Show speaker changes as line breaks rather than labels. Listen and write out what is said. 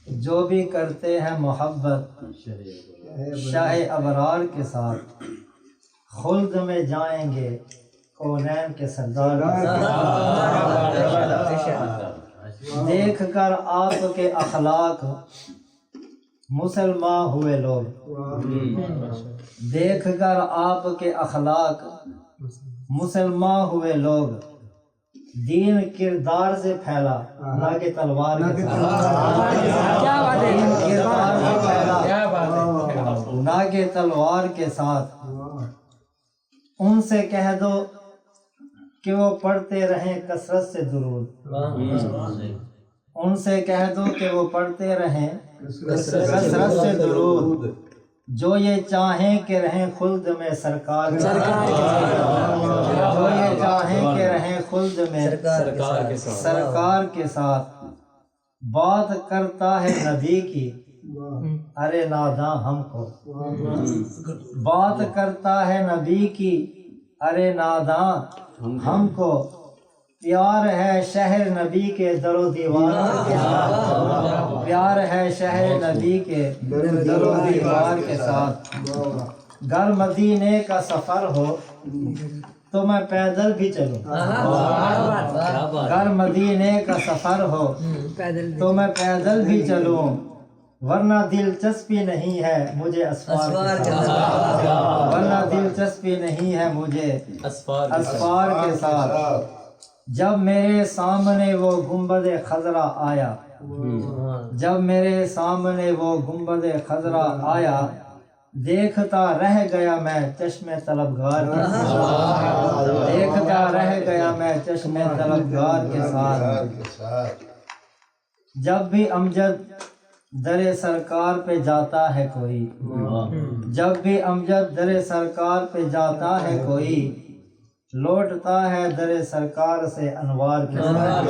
جو بھی کرتے ہیں محبت شاہ ابرار کے ساتھ، خلد میں جائیں گے کونین کے سردار کے ساتھ۔ دیکھ کر آپ کے اخلاق مسلمان ہوئے لوگ، دیکھ کر آپ کے اخلاق مسلمان ہوئے لوگ، دین کردار سے پھیلا نہ کہ تلوار کے ساتھ، دین کردار سے پھیلا نہ کہ تلوار کے ساتھ۔ ان سے کہہ دو کہ وہ پڑھتے رہیں کثرت سے درود، ان سے کہہ دو کہ وہ پڑھتے رہیں کثرت سے درود، جو یہ چاہیں کہ رہیں خلد میں سرکار کے ساتھ، جو یہ چاہیں کہ رہیں خلد میں سرکار کے ساتھ۔ بات کرتا ہے نبی کی ارے ناداں ہم کو، بات کرتا ہے نبی کی ارے ناداں ہم کو، پیار ہے شہر نبی کے در و دیوار کے ساتھ، پیار ہے شہر نبی کے در و دیوار کے ساتھ۔ گر مدینے کا سفر ہو تو میں پیدل بھی چلوں، گر مدینے کا سفر ہو تو میں پیدل بھی چلوں، ورنہ دلچسپی نہیں ہے مجھے اسفار کے ساتھ، ورنہ دلچسپی نہیں ہے مجھے اسفار کے ساتھ۔ جب میرے سامنے وہ گنبد خضرا آیا، جب میرے سامنے وہ گنبد خضرا آیا، دیکھتا رہ گیا میں چشم طلبگار کے ساتھ، دیکھتا رہ گیا میں چشم طلبگار کے ساتھ۔ جب بھی امجد در سرکار پہ جاتا ہے کوئی، جب بھی امجد در سرکار پہ جاتا ہے کوئی، لوٹتا ہے در سرکار سے انوار کے ساتھ۔